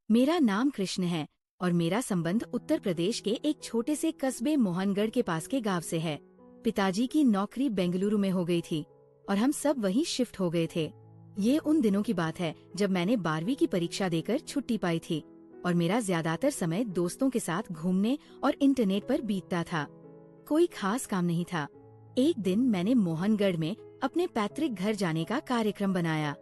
मेरा नाम कृष्ण है और मेरा संबंध उत्तर प्रदेश के एक छोटे से कस्बे मोहनगढ़ के पास के गांव से है। पिताजी की नौकरी बेंगलुरु में हो गई थी और हम सब वहीं शिफ्ट हो गए थे। ये उन दिनों की बात है जब मैंने 12वीं की परीक्षा देकर छुट्टी पाई थी और मेरा ज्यादातर समय दोस्तों के साथ घूमने और इंटरनेट पर बीतता था। कोई खास काम नहीं था। एक दिन मैंने मोहनगढ़ में अपने पैतृक घर जाने का कार्यक्रम बनाया,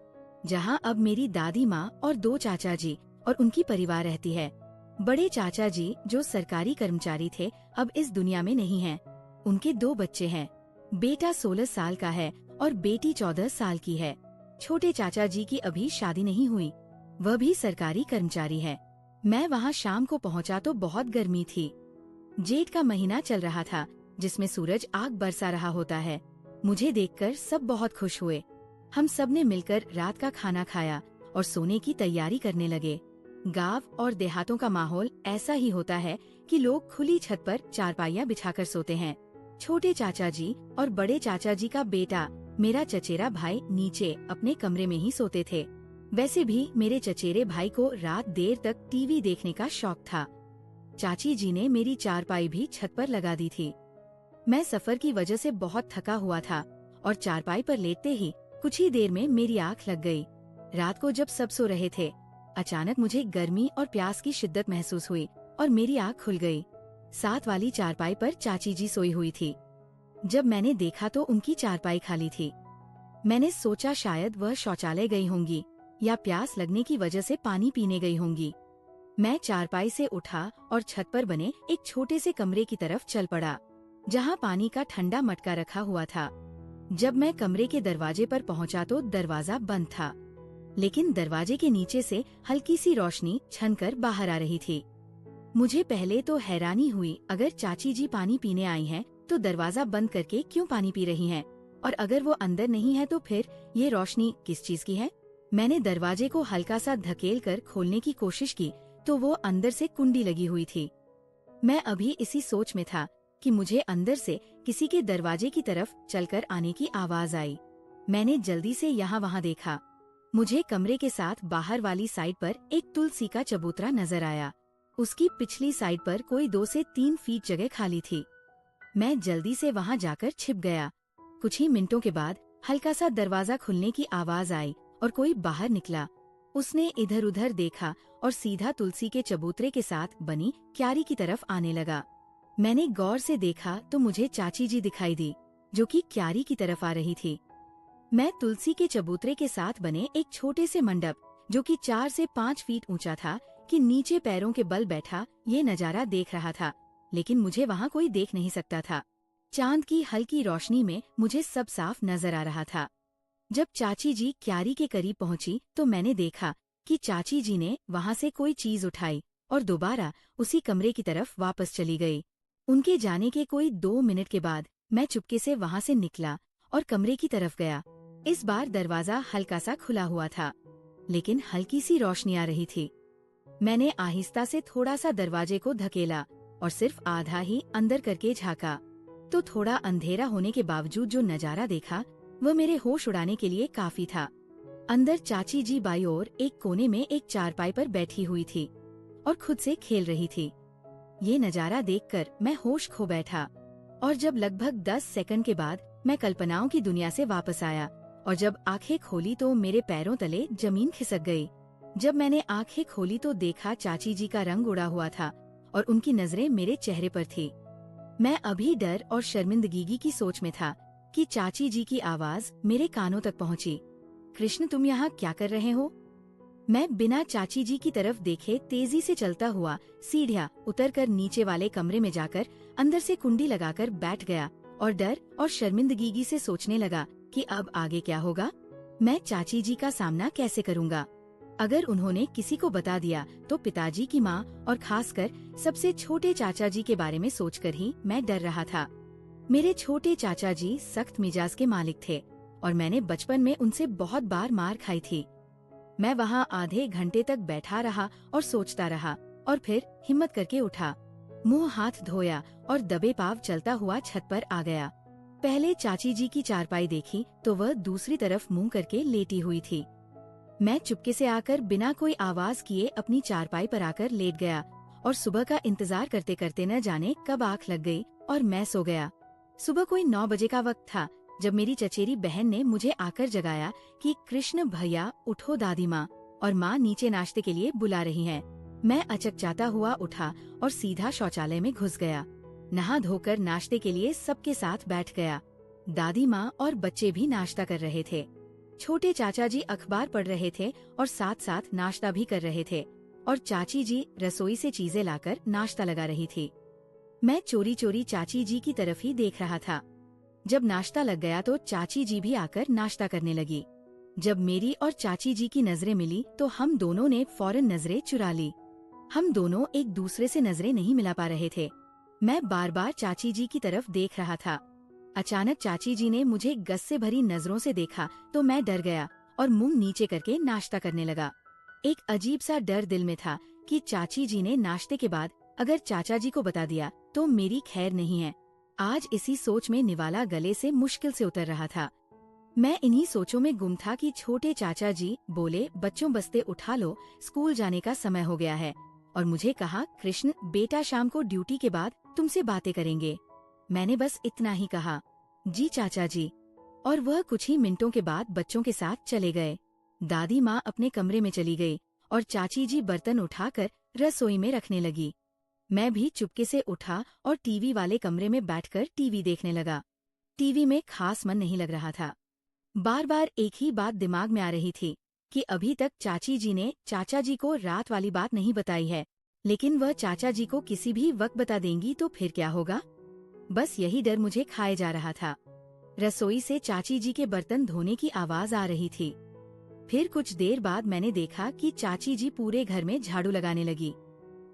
जहां अब मेरी दादी माँ और 2 चाचा जी और उनकी परिवार रहती है। बड़े चाचा जी जो सरकारी कर्मचारी थे अब इस दुनिया में नहीं हैं। उनके 2 बच्चे हैं। बेटा 16 साल का है और बेटी 14 साल की है। छोटे चाचा जी की अभी शादी नहीं हुई, वह भी सरकारी कर्मचारी है। मैं वहाँ शाम को पहुँचा तो बहुत गर्मी थी। जेठ का महीना चल रहा था जिसमें सूरज आग बरसा रहा होता है। मुझे देखकर सब बहुत खुश हुए। हम सब ने मिलकर रात का खाना खाया और सोने की तैयारी करने लगे। गांव और देहातों का माहौल ऐसा ही होता है कि लोग खुली छत पर चारपाइयां बिछाकर सोते हैं। छोटे चाचा जी और बड़े चाचा जी का बेटा मेरा चचेरा भाई नीचे अपने कमरे में ही सोते थे। वैसे भी मेरे चचेरे भाई को रात देर तक टीवी देखने का शौक था। चाची जी ने मेरी चारपाई भी छत पर लगा दी थी। मैं सफर की वजह से बहुत थका हुआ था और चारपाई पर लेटते ही कुछ ही देर में मेरी आँख लग गई। रात को जब सब सो रहे थे, अचानक मुझे गर्मी और प्यास की शिद्दत महसूस हुई और मेरी आँख खुल गई। साथ वाली चारपाई पर चाची जी सोई हुई थी। जब मैंने देखा तो उनकी चारपाई खाली थी। मैंने सोचा शायद वह शौचालय गई होंगी या प्यास लगने की वजह से पानी पीने गई होंगी। मैं चारपाई से उठा और छत पर बने एक छोटे से कमरे की तरफ चल पड़ा, जहाँ पानी का ठंडा मटका रखा हुआ था। जब मैं कमरे के दरवाजे पर पहुँचा तो दरवाजा बंद था, लेकिन दरवाजे के नीचे से हल्की सी रोशनी छनकर बाहर आ रही थी। मुझे पहले तो हैरानी हुई, अगर चाची जी पानी पीने आई हैं, तो दरवाजा बंद करके क्यों पानी पी रही हैं? और अगर वो अंदर नहीं है तो फिर ये रोशनी किस चीज की है? मैंने दरवाजे को हल्का सा धकेल कर खोलने की कोशिश की तो वो अंदर से कुंडी लगी हुई थी। मैं अभी इसी सोच में था कि मुझे अंदर से किसी के दरवाजे की तरफ चलकर आने की आवाज आई। मैंने जल्दी से यहाँ वहाँ देखा। मुझे कमरे के साथ बाहर वाली साइड पर एक तुलसी का चबूतरा नजर आया। उसकी पिछली साइड पर कोई 2 से 3 फीट जगह खाली थी। मैं जल्दी से वहाँ जाकर छिप गया। कुछ ही मिनटों के बाद हल्का सा दरवाजा खुलने की आवाज आई और कोई बाहर निकला। उसने इधर उधर देखा और सीधा तुलसी के चबूतरे के साथ बनी क्यारी की तरफ आने लगा। मैंने गौर से देखा तो मुझे चाची जी दिखाई दी, जो कि क्यारी की तरफ आ रही थी। मैं तुलसी के चबूतरे के साथ बने एक छोटे से मंडप, जो कि 4 से 5 फीट ऊंचा था, कि नीचे पैरों के बल बैठा ये नजारा देख रहा था, लेकिन मुझे वहाँ कोई देख नहीं सकता था। चांद की हल्की रोशनी में मुझे सब साफ नजर आ रहा था। जब चाची जी क्यारी के करीब पहुंची तो मैंने देखा कि चाची जी ने वहाँ से कोई चीज उठाई और दोबारा उसी कमरे की तरफ वापस चली गई। उनके जाने के कोई 2 मिनट के बाद मैं चुपके से वहाँ से निकला और कमरे की तरफ गया। इस बार दरवाजा हल्का सा खुला हुआ था, लेकिन हल्की सी रोशनी आ रही थी। मैंने आहिस्ता से थोड़ा सा दरवाजे को धकेला और सिर्फ आधा ही अंदर करके झाँका, तो थोड़ा अंधेरा होने के बावजूद जो नजारा देखा वह मेरे होश उड़ाने के लिए काफी था। अंदर चाची जी बाई ओर एक कोने में एक चारपाई पर बैठी हुई थी और खुद से खेल रही थी। ये नजारा देखकर मैं होश खो बैठा और जब लगभग 10 सेकंड के बाद मैं कल्पनाओं की दुनिया से वापस आया और जब आंखें खोली तो मेरे पैरों तले जमीन खिसक गई। जब मैंने आंखें खोली तो देखा चाची जी का रंग उड़ा हुआ था और उनकी नजरें मेरे चेहरे पर थी। मैं अभी डर और शर्मिंदगी की सोच में था कि चाची जी की आवाज मेरे कानों तक पहुंची। कृष्ण, तुम यहाँ क्या कर रहे हो? मैं बिना चाची जी की तरफ देखे तेजी से चलता हुआ सीढ़ियाँ उतरकर नीचे वाले कमरे में जाकर अंदर से कुंडी लगाकर बैठ गया और डर और शर्मिंदगी से सोचने लगा कि अब आगे क्या होगा। मैं चाची जी का सामना कैसे करूँगा? अगर उन्होंने किसी को बता दिया तो पिताजी की माँ और खासकर सबसे छोटे चाचा जी के बारे में सोचकर ही मैं डर रहा था। मेरे छोटे चाचा जी सख्त मिजाज के मालिक थे और मैंने बचपन में उनसे बहुत बार मार खाई थी। मैं वहाँ आधे घंटे तक बैठा रहा और सोचता रहा और फिर हिम्मत करके उठा, मुंह हाथ धोया और दबे पाव चलता हुआ छत पर आ गया। पहले चाची जी की चारपाई देखी तो वह दूसरी तरफ मुंह करके लेटी हुई थी। मैं चुपके से आकर बिना कोई आवाज किए अपनी चारपाई पर आकर लेट गया और सुबह का इंतजार करते करते न जाने कब आँख लग गई और मैं सो गया। सुबह कोई 9 बजे का वक्त था जब मेरी चचेरी बहन ने मुझे आकर जगाया कि कृष्ण भैया उठो, दादी माँ और माँ नीचे नाश्ते के लिए बुला रही हैं। मैं अचकचाता हुआ उठा और सीधा शौचालय में घुस गया। नहा धोकर नाश्ते के लिए सबके साथ बैठ गया। दादी माँ और बच्चे भी नाश्ता कर रहे थे। छोटे चाचा जी अखबार पढ़ रहे थे और साथ साथ नाश्ता भी कर रहे थे और चाची जी रसोई से चीजें लाकर नाश्ता लगा रही थी। मैं चोरी चोरी चाची जी की तरफ ही देख रहा था। जब नाश्ता लग गया तो चाची जी भी आकर नाश्ता करने लगी। जब मेरी और चाची जी की नजरें मिली तो हम दोनों ने फौरन नजरें चुरा ली। हम दोनों एक दूसरे से नजरें नहीं मिला पा रहे थे। मैं बार बार चाची जी की तरफ देख रहा था। अचानक चाची जी ने मुझे गुस्से भरी नजरों से देखा तो मैं डर गया और मुंह नीचे करके नाश्ता करने लगा। एक अजीब सा डर दिल में था कि चाची जी ने नाश्ते के बाद अगर चाचा जी को बता दिया तो मेरी खैर नहीं है। आज इसी सोच में निवाला गले से मुश्किल से उतर रहा था। मैं इन्हीं सोचों में गुम था कि छोटे चाचा जी बोले, बच्चों बस्ते उठा लो, स्कूल जाने का समय हो गया है। और मुझे कहा, कृष्ण बेटा शाम को ड्यूटी के बाद तुमसे बातें करेंगे। मैंने बस इतना ही कहा, जी चाचा जी। और वह कुछ ही मिनटों के बाद बच्चों के साथ चले गए। दादी माँ अपने कमरे में चली गई और चाची जी बर्तन उठाकर रसोई में रखने लगी। मैं भी चुपके से उठा और टीवी वाले कमरे में बैठकर टीवी देखने लगा। टीवी में खास मन नहीं लग रहा था। बार बार एक ही बात दिमाग में आ रही थी कि अभी तक चाची जी ने चाचा जी को रात वाली बात नहीं बताई है, लेकिन वह चाचा जी को किसी भी वक्त बता देंगी तो फिर क्या होगा। बस यही डर मुझे खाए जा रहा था। रसोई से चाची जी के बर्तन धोने की आवाज आ रही थी। फिर कुछ देर बाद मैंने देखा कि चाची जी पूरे घर में झाड़ू लगाने लगी,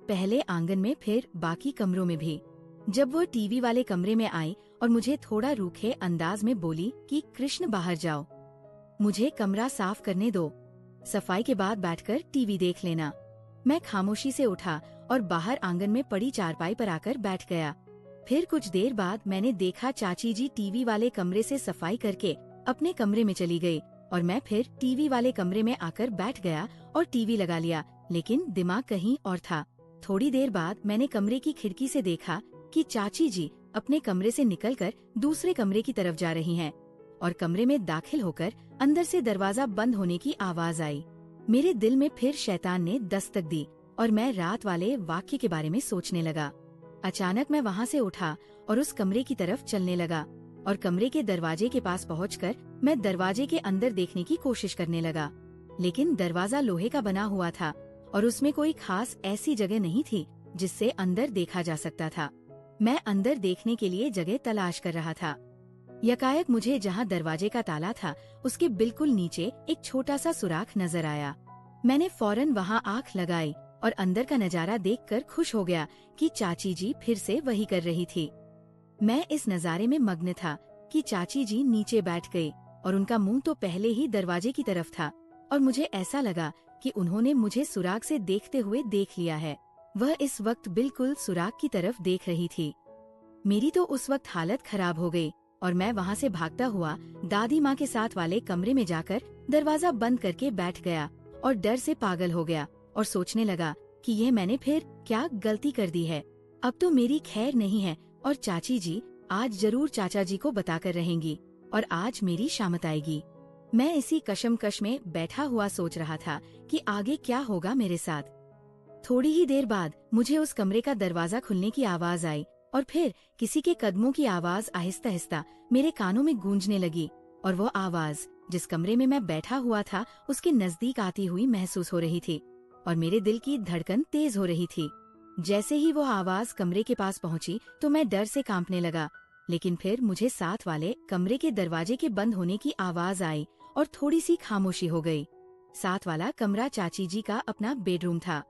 पहले आंगन में फिर बाकी कमरों में भी। जब वो टीवी वाले कमरे में आई और मुझे थोड़ा रूखे अंदाज में बोली कि कृष्ण बाहर जाओ, मुझे कमरा साफ करने दो, सफाई के बाद बैठकर टीवी देख लेना। मैं खामोशी से उठा और बाहर आंगन में पड़ी चारपाई पर आकर बैठ गया। फिर कुछ देर बाद मैंने देखा चाची जी टीवी वाले कमरे से सफाई करके अपने कमरे में चली गई और मैं फिर टीवी वाले कमरे में आकर बैठ गया और टीवी लगा लिया, लेकिन दिमाग कहीं और था। थोड़ी देर बाद मैंने कमरे की खिड़की से देखा कि चाची जी अपने कमरे से निकलकर दूसरे कमरे की तरफ जा रही हैं और कमरे में दाखिल होकर अंदर से दरवाजा बंद होने की आवाज आई। मेरे दिल में फिर शैतान ने दस्तक दी और मैं रात वाले वाक्य के बारे में सोचने लगा। अचानक मैं वहाँ से उठा और उस कमरे की तरफ चलने लगा और कमरे के दरवाजे के पास पहुंचकर मैं दरवाजे के अंदर देखने की कोशिश करने लगा, लेकिन दरवाजा लोहे का बना हुआ था और उसमें कोई खास ऐसी जगह नहीं थी जिससे अंदर देखा जा सकता था। मैं अंदर देखने के लिए जगह तलाश कर रहा था। यकायक मुझे जहाँ दरवाजे का ताला था उसके बिल्कुल नीचे एक छोटा सा सुराख नजर आया। मैंने फौरन वहाँ आँख लगाई और अंदर का नजारा देखकर खुश हो गया कि चाची जी फिर से वही कर रही थी। मैं इस नजारे में मग्न था कि चाची जी नीचे बैठ गई और उनका मुंह तो पहले ही दरवाजे की तरफ था और मुझे ऐसा लगा कि उन्होंने मुझे सुराग से देखते हुए देख लिया है। वह इस वक्त बिल्कुल सुराग की तरफ देख रही थी। मेरी तो उस वक्त हालत खराब हो गई और मैं वहाँ से भागता हुआ दादी माँ के साथ वाले कमरे में जाकर दरवाजा बंद करके बैठ गया और डर से पागल हो गया और सोचने लगा कि यह मैंने फिर क्या गलती कर दी है। अब तो मेरी खैर नहीं है और चाची जी आज जरूर चाचा जी को बताकर रहेंगी और आज मेरी शामत आएगी। मैं इसी कशमकश में बैठा हुआ सोच रहा था कि आगे क्या होगा मेरे साथ। थोड़ी ही देर बाद मुझे उस कमरे का दरवाजा खुलने की आवाज आई और फिर किसी के कदमों की आवाज आहिस्ता आहिस्ता मेरे कानों में गूंजने लगी और वो आवाज जिस कमरे में मैं बैठा हुआ था उसके नजदीक आती हुई महसूस हो रही थी और मेरे दिल की धड़कन तेज हो रही थी। जैसे ही वो आवाज कमरे के पास पहुंची तो मैं डर से कांपने लगा, लेकिन फिर मुझे साथ वाले कमरे के दरवाजे के बंद होने की आवाज आई और थोड़ी सी खामोशी हो गई। साथ वाला कमरा चाची जी का अपना बेडरूम था।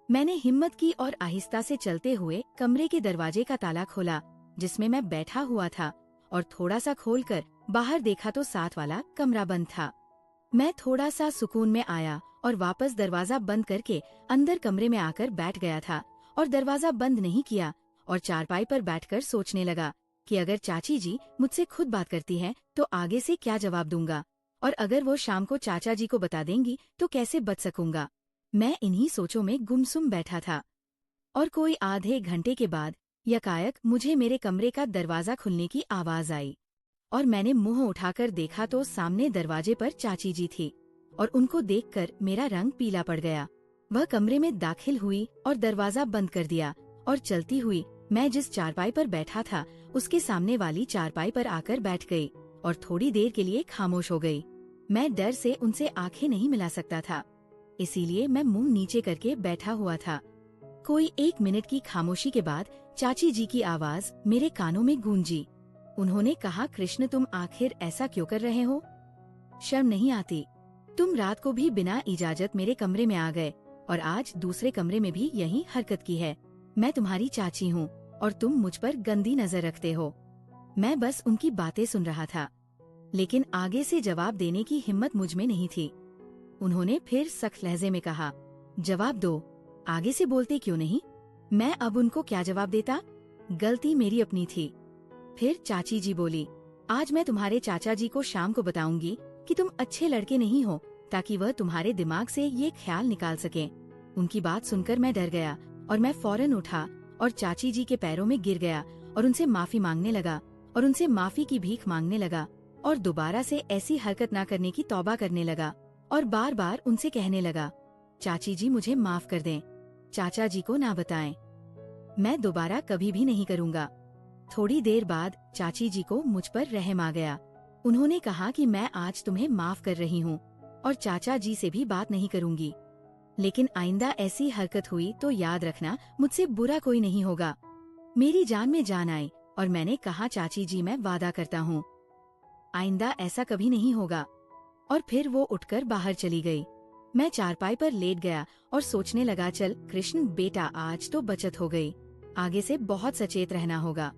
मैंने हिम्मत की और आहिस्ता से चलते हुए कमरे के दरवाजे का ताला खोला जिसमें मैं बैठा हुआ था और थोड़ा सा खोलकर बाहर देखा तो साथ वाला कमरा बंद था। मैं थोड़ा सा सुकून में आया और वापस दरवाजा बंद करके अंदर कमरे में आकर बैठ गया था और दरवाजा बंद नहीं किया और चारपाई पर बैठकर सोचने लगा कि अगर चाची जी मुझसे खुद बात करती है तो आगे से क्या जवाब दूंगा और अगर वो शाम को चाचा जी को बता देंगी तो कैसे बच सकूंगा। मैं इन्हीं सोचों में गुमसुम बैठा था और कोई आधे घंटे के बाद यकायक मुझे मेरे कमरे का दरवाजा खुलने की आवाज आई और मैंने मुंह उठाकर देखा तो सामने दरवाजे पर चाची जी थी और उनको देखकर मेरा रंग पीला पड़ गया। वह कमरे में दाखिल हुई और दरवाजा बंद कर दिया और चलती हुई मैं जिस चारपाई पर बैठा था उसके सामने वाली चारपाई पर आकर बैठ गई और थोड़ी देर के लिए खामोश हो गई। मैं डर से उनसे आंखें नहीं मिला सकता था, इसीलिए मैं मुंह नीचे करके बैठा हुआ था। कोई 1 मिनट की खामोशी के बाद चाची जी की आवाज मेरे कानों में गूंजी। उन्होंने कहा, कृष्ण तुम आखिर ऐसा क्यों कर रहे हो? शर्म नहीं आती? तुम रात को भी बिना इजाजत मेरे कमरे में आ गए और आज दूसरे कमरे में भी यही हरकत की है। मैं तुम्हारी चाची हूँ और तुम मुझ पर गंदी नजर रखते हो। मैं बस उनकी बातें सुन रहा था, लेकिन आगे से जवाब देने की हिम्मत मुझ में नहीं थी। उन्होंने फिर सख्त लहजे में कहा, जवाब दो, आगे से बोलते क्यों नहीं? मैं अब उनको क्या जवाब देता? गलती मेरी अपनी थी। फिर चाची जी बोली, आज मैं तुम्हारे चाचा जी को शाम को बताऊंगी कि तुम अच्छे लड़के नहीं हो, ताकि वह तुम्हारे दिमाग से ये ख्याल निकाल सके। उनकी बात सुनकर मैं डर गया और मैं फौरन उठा और चाची जी के पैरों में गिर गया और उनसे माफी मांगने लगा और उनसे माफी की भीख मांगने लगा और दोबारा से ऐसी हरकत ना करने की तौबा करने लगा और बार बार उनसे कहने लगा, चाची जी मुझे माफ कर दें, चाचा जी को ना बताएं, मैं दोबारा कभी भी नहीं करूँगा। थोड़ी देर बाद चाची जी को मुझ पर रहम आ गया। उन्होंने कहा कि मैं आज तुम्हें माफ कर रही हूँ और चाचा जी से भी बात नहीं करूँगी, लेकिन आइंदा ऐसी हरकत हुई तो याद रखना मुझसे बुरा कोई नहीं होगा। मेरी जान में जान आई और मैंने कहा, चाची जी मैं वादा करता हूँ आइंदा ऐसा कभी नहीं होगा। और फिर वो उठकर बाहर चली गई। मैं चारपाई पर लेट गया और सोचने लगा, चल कृष्ण बेटा आज तो बचत हो गई, आगे से बहुत सचेत रहना होगा।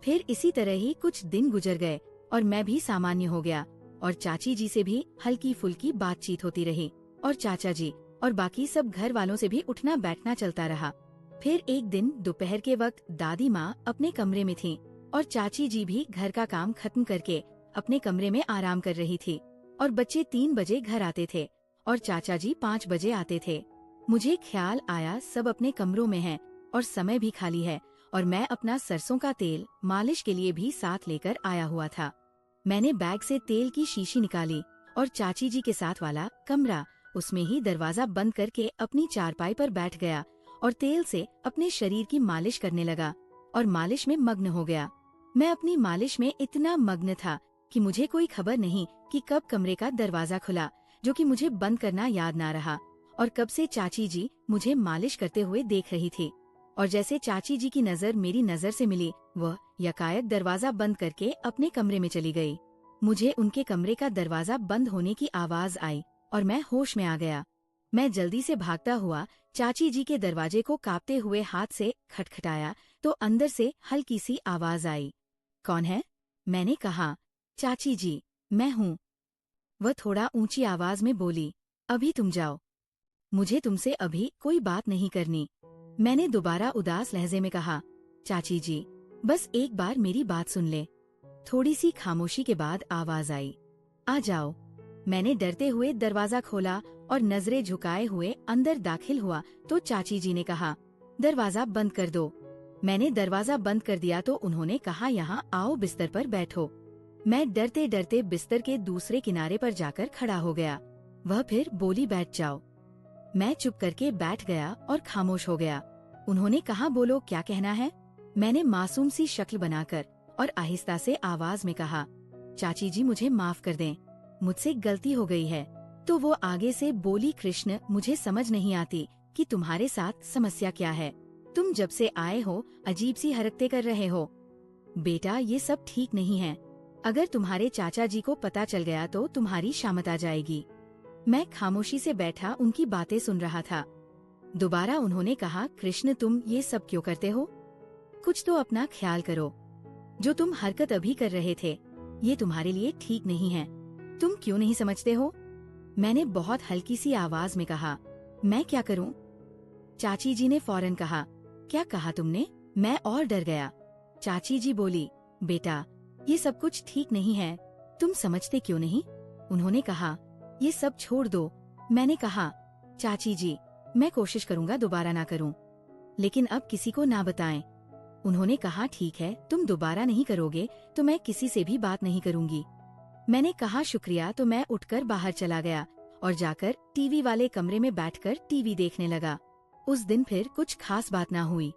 फिर इसी तरह ही कुछ दिन गुजर गए और मैं भी सामान्य हो गया और चाची जी से भी हल्की फुल्की बातचीत होती रही और चाचा जी और बाकी सब घर वालों से भी उठना बैठना चलता रहा। फिर एक दिन दोपहर के वक्त दादी माँ अपने कमरे में थीं और चाची जी भी घर का काम खत्म करके अपने कमरे में आराम कर रही थी और बच्चे 3 बजे घर आते थे और चाचा जी 5 बजे आते थे। मुझे ख्याल आया सब अपने कमरों में हैं और समय भी खाली है और मैं अपना सरसों का तेल मालिश के लिए भी साथ लेकर आया हुआ था। मैंने बैग से तेल की शीशी निकाली और चाची जी के साथ वाला कमरा, उसमें ही दरवाजा बंद करके अपनी चारपाई पर बैठ गया और तेल से अपने शरीर की मालिश करने लगा और मालिश में मग्न हो गया। मैं अपनी मालिश में इतना मग्न था कि मुझे कोई खबर नहीं कि कब कमरे का दरवाजा खुला, जो कि मुझे बंद करना याद ना रहा, और कब से चाची जी मुझे मालिश करते हुए देख रही थी। और जैसे चाची जी की नजर मेरी नजर से मिली, वह यकायक दरवाजा बंद करके अपने कमरे में चली गई। मुझे उनके कमरे का दरवाजा बंद होने की आवाज आई और मैं होश में आ गया। मैं जल्दी से भागता हुआ चाची जी के दरवाजे को कांपते हुए हाथ से खटखटाया तो अंदर से हल्की सी आवाज आई, कौन है? मैंने कहा, चाची जी मैं हूँ। वह थोड़ा ऊंची आवाज में बोली, अभी तुम जाओ, मुझे तुमसे अभी कोई बात नहीं करनी। मैंने दोबारा उदास लहजे में कहा, चाची जी बस एक बार मेरी बात सुन ले। थोड़ी सी खामोशी के बाद आवाज आई, आ जाओ। मैंने डरते हुए दरवाजा खोला और नजरें झुकाए हुए अंदर दाखिल हुआ तो चाची जी ने कहा, दरवाजा बंद कर दो। मैंने दरवाजा बंद कर दिया तो उन्होंने कहा, यहाँ आओ, बिस्तर पर बैठो। मैं डरते डरते बिस्तर के दूसरे किनारे पर जाकर खड़ा हो गया। वह फिर बोली, बैठ जाओ। मैं चुप करके बैठ गया और खामोश हो गया। उन्होंने कहा, बोलो क्या कहना है? मैंने मासूम सी शक्ल बनाकर और आहिस्ता से आवाज में कहा, चाची जी मुझे माफ कर दें, मुझसे गलती हो गई है। तो वो आगे से बोली, कृष्ण मुझे समझ नहीं आती कि तुम्हारे साथ समस्या क्या है। तुम जब से आए हो अजीब सी हरकतें कर रहे हो। बेटा ये सब ठीक नहीं है। अगर तुम्हारे चाचा जी को पता चल गया तो तुम्हारी शामत आ जाएगी। मैं खामोशी से बैठा उनकी बातें सुन रहा था। दोबारा उन्होंने कहा, कृष्ण तुम ये सब क्यों करते हो? कुछ तो अपना ख्याल करो। जो तुम हरकत अभी कर रहे थे ये तुम्हारे लिए ठीक नहीं है। तुम क्यों नहीं समझते हो? मैंने बहुत हल्की सी आवाज में कहा, मैं क्या करूं? चाची जी ने फौरन कहा, क्या कहा तुमने? मैं और डर गया। चाची जी बोली, बेटा ये सब कुछ ठीक नहीं है, तुम समझते क्यों नहीं? उन्होंने कहा, ये सब छोड़ दो। मैंने कहा, चाची जी, मैं कोशिश करूंगा दोबारा ना करूं, लेकिन अब किसी को ना बताएं। उन्होंने कहा, ठीक है, तुम दोबारा नहीं करोगे तो मैं किसी से भी बात नहीं करूंगी। मैंने कहा, शुक्रिया। तो मैं उठकर बाहर चला गया और जाकर टीवी वाले कमरे में बैठकर टीवी देखने लगा। उस दिन फिर कुछ खास बात ना हुई।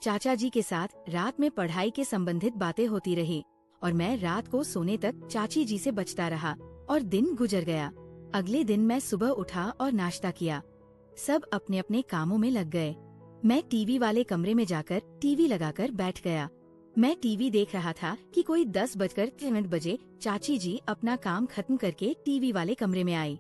चाचा जी के साथ रात में पढ़ाई के संबंधित बातें होती रही और मैं रात को सोने तक चाची जी से बचता रहा और दिन गुजर गया। अगले दिन मैं सुबह उठा और नाश्ता किया। सब अपने अपने कामों में लग गए। मैं टीवी वाले कमरे में जाकर टीवी लगाकर बैठ गया। मैं टीवी देख रहा था कि कोई 10:03 चाची जी अपना काम खत्म करके टीवी वाले कमरे में आई।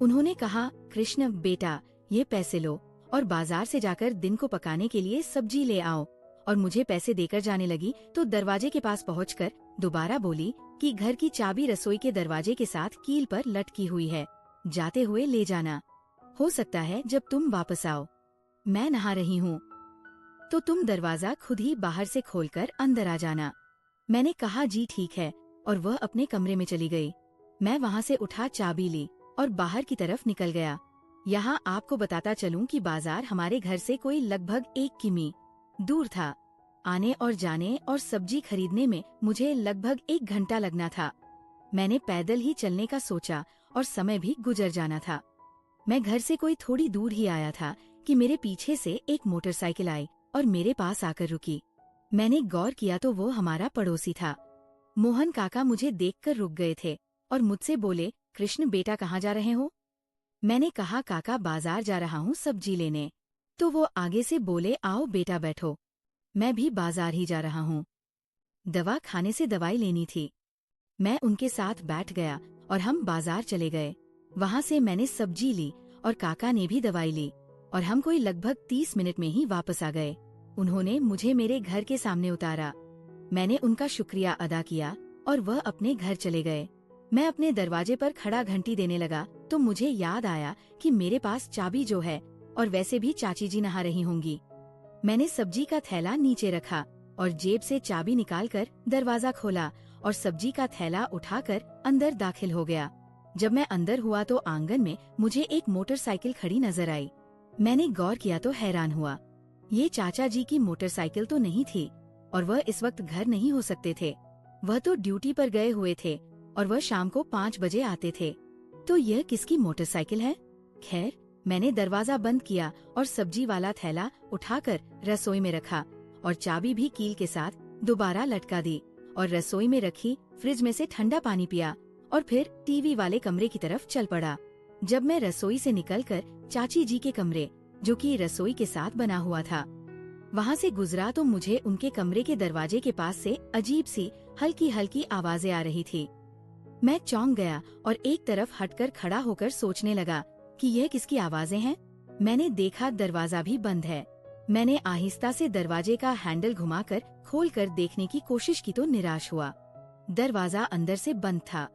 उन्होंने कहा, कृष्ण बेटा, ये पैसे लो और बाजार से जाकर दिन को पकाने के लिए सब्जी ले आओ। और मुझे पैसे देकर जाने लगी तो दरवाजे के पास पहुंचकर दोबारा बोली कि घर की चाबी रसोई के दरवाजे के साथ कील पर लटकी हुई है, जाते हुए ले जाना। हो सकता है जब तुम वापस आओ। मैं नहा रही हूँ तो तुम दरवाजा खुद ही बाहर से खोलकर अंदर आ जाना। मैंने कहा, जी ठीक है, और वह अपने कमरे में चली गई। मैं वहाँ से उठा, चाबी ली और बाहर की तरफ निकल गया। यहाँ आपको बताता चलूं कि बाजार हमारे घर से कोई लगभग 1 किमी दूर था। आने और जाने और सब्जी खरीदने में मुझे लगभग 1 घंटा लगना था। मैंने पैदल ही चलने का सोचा और समय भी गुजर जाना था। मैं घर से कोई थोड़ी दूर ही आया था कि मेरे पीछे से एक मोटरसाइकिल आई और मेरे पास आकर रुकी। मैंने गौर किया तो वो हमारा पड़ोसी था। मोहन काका मुझे देखकर रुक गए थे और मुझसे बोले, कृष्ण बेटा, कहाँ जा रहे हो? मैंने कहा, काका बाजार जा रहा हूँ सब्जी लेने। तो वो आगे से बोले, आओ बेटा बैठो, मैं भी बाजार ही जा रहा हूँ। दवा खाने से दवाई लेनी थी। मैं उनके साथ बैठ गया और हम बाजार चले गए। वहाँ से मैंने सब्जी ली और काका ने भी दवाई ली और हम कोई लगभग 30 मिनट में ही वापस आ गए। उन्होंने मुझे मेरे घर के सामने उतारा। मैंने उनका शुक्रिया अदा किया और वह अपने घर चले गए। मैं अपने दरवाजे पर खड़ा घंटी देने लगा तो मुझे याद आया कि मेरे पास चाबी जो है, और वैसे भी चाची जी नहा रही होंगी। मैंने सब्जी का थैला नीचे रखा और जेब से चाबी निकालकर दरवाजा खोला और सब्जी का थैला उठाकर अंदर दाखिल हो गया। जब मैं अंदर हुआ तो आंगन में मुझे एक मोटरसाइकिल खड़ी नजर आई। मैंने गौर किया तो हैरान हुआ। ये चाचा जी की मोटरसाइकिल तो नहीं थी और वह इस वक्त घर नहीं हो सकते थे। वह तो ड्यूटी पर गए हुए थे और वह शाम को 5 बजे आते थे। तो यह किसकी मोटरसाइकिल है? खैर, मैंने दरवाजा बंद किया और सब्जी वाला थैला उठाकर रसोई में रखा और चाबी भी कील के साथ दोबारा लटका दी और रसोई में रखी फ्रिज में से ठंडा पानी पिया और फिर टीवी वाले कमरे की तरफ चल पड़ा। जब मैं रसोई से निकलकर चाची जी के कमरे, जो कि रसोई के साथ बना हुआ था, वहाँ से गुजरा तो मुझे उनके कमरे के दरवाजे के पास से अजीब सी हल्की हल्की आवाजें आ रही थी। मैं चौंक गया और एक तरफ हटकर खड़ा होकर सोचने लगा कि यह किसकी आवाजें हैं। मैंने देखा दरवाजा भी बंद है। मैंने आहिस्ता से दरवाजे का हैंडल घुमाकर खोलकर देखने की कोशिश की तो निराश हुआ। दरवाजा अंदर से बंद था।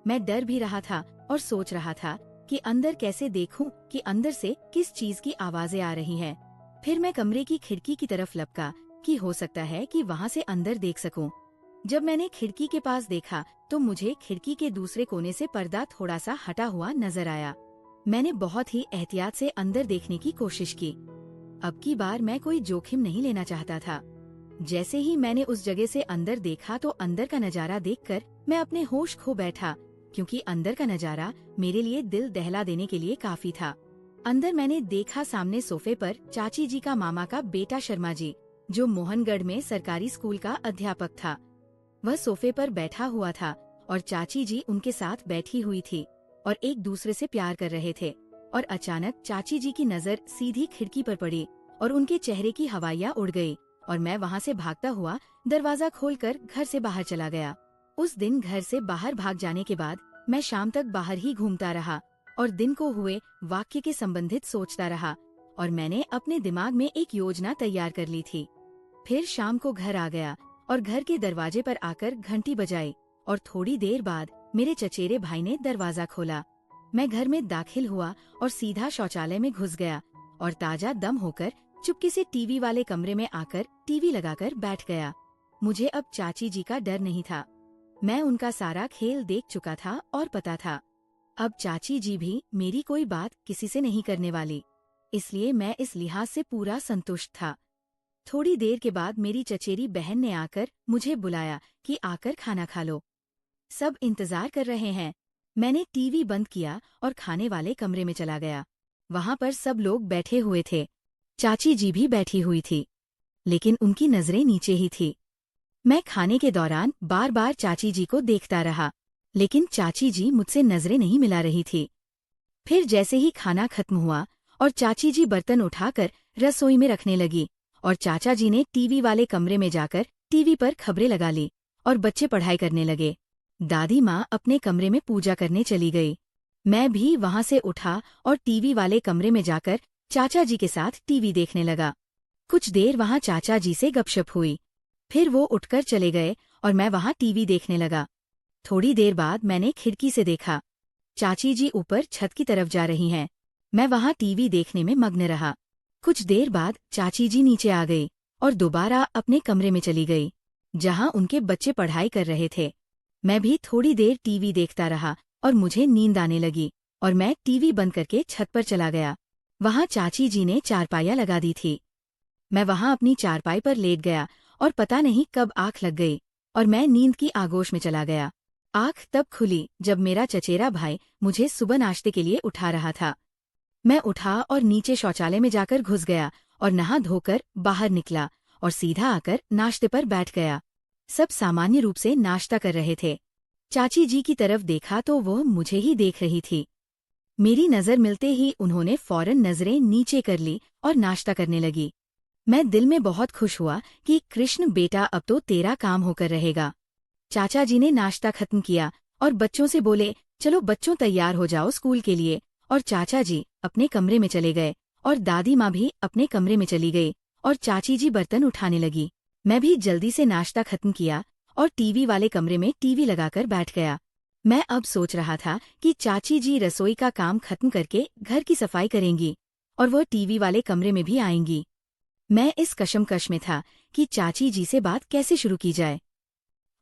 मैं डर भी रहा था और सोच रहा था कि अंदर कैसे देखूं कि अंदर से किस चीज की आवाजें आ रही हैं। फिर मैं कमरे की खिड़की की तरफ लपका कि हो सकता है कि वहाँ से अंदर देख सकूं। जब मैंने खिड़की के पास देखा तो मुझे खिड़की के दूसरे कोने से पर्दा थोड़ा सा हटा हुआ नजर आया। मैंने बहुत ही एहतियात से अंदर देखने की कोशिश की। अब की बार मैं कोई जोखिम नहीं लेना चाहता था। जैसे ही मैंने उस जगह से अंदर देखा तो अंदर का नजारा देखकर मैं अपने होश खो बैठा, क्योंकि अंदर का नजारा मेरे लिए दिल दहला देने के लिए काफी था। अंदर मैंने देखा सामने सोफे पर चाची जी का मामा का बेटा शर्मा जी, जो मोहनगढ़ में सरकारी स्कूल का अध्यापक था। वह सोफे पर बैठा हुआ था और चाची जी उनके साथ बैठी हुई थी और एक दूसरे से प्यार कर रहे थे। और अचानक चाची जी की नजर सीधी खिड़की पर पड़ी और उनके चेहरे की हवाइयाँ उड़ गई और मैं वहाँ से भागता हुआ दरवाजा खोलकर घर से बाहर चला गया। उस दिन घर से बाहर भाग जाने के बाद मैं शाम तक बाहर ही घूमता रहा और दिन को हुए वाक्य के संबंधित सोचता रहा और मैंने अपने दिमाग में एक योजना तैयार कर ली थी। फिर शाम को घर आ गया और घर के दरवाजे पर आकर घंटी बजाई और थोड़ी देर बाद मेरे चचेरे भाई ने दरवाजा खोला। मैं घर में दाखिल हुआ और सीधा शौचालय में घुस गया और ताजा दम होकर चुपके से टीवी वाले कमरे में आकर टीवी लगाकर बैठ गया। मुझे अब चाची जी का डर नहीं था। मैं उनका सारा खेल देख चुका था और पता था अब चाची जी भी मेरी कोई बात किसी से नहीं करने वाली, इसलिए मैं इस लिहाज से पूरा संतुष्ट था। थोड़ी देर के बाद मेरी चचेरी बहन ने आकर मुझे बुलाया कि आकर खाना खा लो। सब इंतजार कर रहे हैं। मैंने टीवी बंद किया और खाने वाले कमरे में चला गया। वहां पर सब लोग बैठे हुए थे। चाची जी भी बैठी हुई थी, लेकिन उनकी नजरें नीचे ही थी। मैं खाने के दौरान बार बार चाची जी को देखता रहा, लेकिन चाची जी मुझसे नजरें नहीं मिला रही थी। फिर जैसे ही खाना खत्म हुआ और चाची जी बर्तन उठाकर रसोई में रखने लगी और चाचा जी ने टीवी वाले कमरे में जाकर टीवी पर खबरें लगा ली और बच्चे पढ़ाई करने लगे। दादी माँ अपने कमरे में पूजा करने चली गई। मैं भी वहां से उठा और टीवी वाले कमरे में जाकर चाचा जी के साथ टीवी देखने लगा। कुछ देर वहां चाचा जी से गपशप हुई, फिर वो उठकर चले गए और मैं वहां टीवी देखने लगा। थोड़ी देर बाद मैंने खिड़की से देखा, चाची जी ऊपर छत की तरफ जा रही हैं। मैं वहां टीवी देखने में मग्न रहा। कुछ देर बाद चाची जी नीचे आ गई और दोबारा अपने कमरे में चली गई, जहां उनके बच्चे पढ़ाई कर रहे थे। मैं भी थोड़ी देर टीवी देखता रहा और मुझे नींद आने लगी और मैं टीवी बंद करके छत पर चला गया। वहां चाची जी ने चारपाइयां लगा दी थी। मैं वहां अपनी चारपाई पर लेट गया और पता नहीं कब आंख लग गई और मैं नींद की आगोश में चला गया। आंख तब खुली जब मेरा चचेरा भाई मुझे सुबह नाश्ते के लिए उठा रहा था। मैं उठा और नीचे शौचालय में जाकर घुस गया और नहा धोकर बाहर निकला और सीधा आकर नाश्ते पर बैठ गया। सब सामान्य रूप से नाश्ता कर रहे थे। चाची जी की तरफ देखा तो वो मुझे ही देख रही थी। मेरी नजर मिलते ही उन्होंने फौरन नजरें नीचे कर ली और नाश्ता करने लगी। मैं दिल में बहुत खुश हुआ कि कृष्ण बेटा अब तो तेरा काम होकर रहेगा। चाचा जी ने नाश्ता खत्म किया और बच्चों से बोले, चलो बच्चों तैयार हो जाओ स्कूल के लिए। और चाचा जी अपने कमरे में चले गए और दादी माँ भी अपने कमरे में चली गई और चाची जी बर्तन उठाने लगी। मैं भी जल्दी से नाश्ता खत्म किया और टीवी वाले कमरे में टीवी लगाकर बैठ गया। मैं अब सोच रहा था कि चाची जी रसोई का काम खत्म करके घर की सफाई करेंगी और वह टीवी वाले कमरे में भी आएंगी। मैं इस कशमकश में था कि चाची जी से बात कैसे शुरू की जाए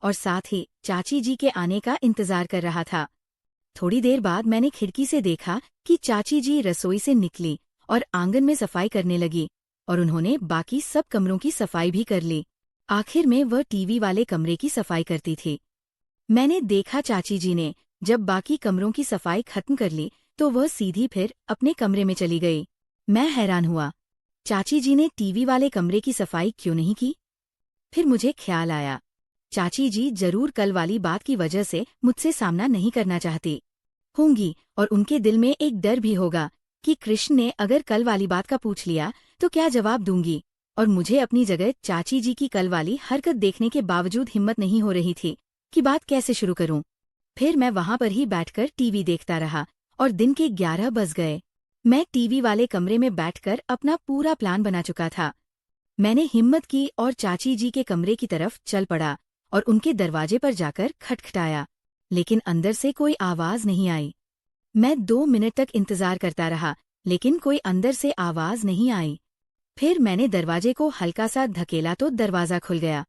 और साथ ही चाची जी के आने का इंतजार कर रहा था। थोड़ी देर बाद मैंने खिड़की से देखा कि चाची जी रसोई से निकली और आंगन में सफाई करने लगी और उन्होंने बाकी सब कमरों की सफाई भी कर ली। आखिर में वह टीवी वाले कमरे की सफाई करती थी। मैंने देखा चाची जी ने जब बाकी कमरों की सफाई खत्म कर ली तो वह सीधी फिर अपने कमरे में चली गई। मैं हैरान हुआ, चाची जी ने टीवी वाले कमरे की सफाई क्यों नहीं की? फिर मुझे ख्याल आया, चाची जी जरूर कल वाली बात की वजह से मुझसे सामना नहीं करना चाहती होंगी और उनके दिल में एक डर भी होगा कि कृष्ण ने अगर कल वाली बात का पूछ लिया तो क्या जवाब दूंगी। और मुझे अपनी जगह चाची जी की कल वाली हरकत देखने के बावजूद हिम्मत नहीं हो रही थी कि बात कैसे शुरू करूं। फिर मैं वहां पर ही बैठकर टीवी देखता रहा और दिन के 11 बज गए। मैं टीवी वाले कमरे में बैठकर अपना पूरा प्लान बना चुका था। मैंने हिम्मत की और चाची जी के कमरे की तरफ चल पड़ा और उनके दरवाजे पर जाकर खटखटाया, लेकिन अंदर से कोई आवाज नहीं आई। मैं 2 मिनट तक इंतजार करता रहा, लेकिन कोई अंदर से आवाज नहीं आई। फिर मैंने दरवाजे को हल्का सा धकेला तो दरवाजा खुल गया।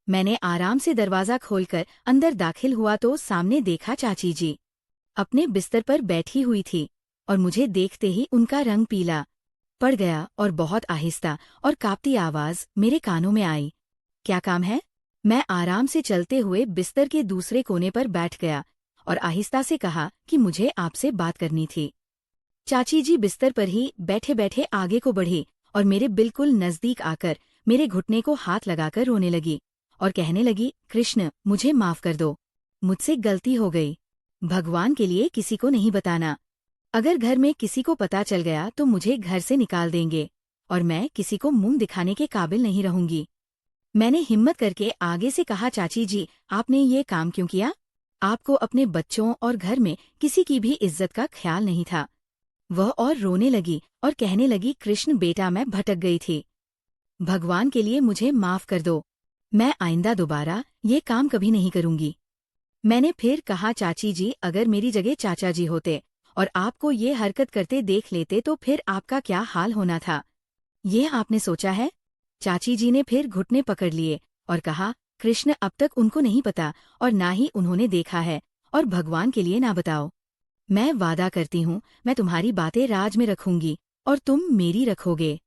मैंने आराम से दरवाजा खोलकर अंदर दाखिल हुआ तो सामने देखा चाची जी अपने बिस्तर पर बैठी हुई थी और मुझे देखते ही उनका रंग पीला पड़ गया और बहुत आहिस्ता और कांपती आवाज मेरे कानों में आई, क्या काम है? मैं आराम से चलते हुए बिस्तर के दूसरे कोने पर बैठ गया और आहिस्ता से कहा कि मुझे आपसे बात करनी थी। चाची जी बिस्तर पर ही बैठे बैठे आगे को बढ़ी और मेरे बिल्कुल नजदीक आकर मेरे घुटने को हाथ लगाकर रोने लगी और कहने लगी, कृष्ण मुझे माफ कर दो, मुझसे गलती हो गई। भगवान के लिए किसी को नहीं बताना। अगर घर में किसी को पता चल गया तो मुझे घर से निकाल देंगे और मैं किसी को मुंह दिखाने के काबिल नहीं रहूंगी। मैंने हिम्मत करके आगे से कहा, चाची जी आपने ये काम क्यों किया? आपको अपने बच्चों और घर में किसी की भी इज्जत का ख्याल नहीं था। वह और रोने लगी और कहने लगी, कृष्ण बेटा मैं भटक गई थी, भगवान के लिए मुझे माफ कर दो, मैं आइंदा दोबारा ये काम कभी नहीं करूंगी। मैंने फिर कहा, चाची जी अगर मेरी जगह चाचा जी होते और आपको ये हरकत करते देख लेते तो फिर आपका क्या हाल होना था, ये आपने सोचा है? चाची जी ने फिर घुटने पकड़ लिए और कहा, कृष्ण अब तक उनको नहीं पता और ना ही उन्होंने देखा है और भगवान के लिए ना बताओ। मैं वादा करती हूँ मैं तुम्हारी बातें राज में रखूंगी और तुम मेरी रखोगे।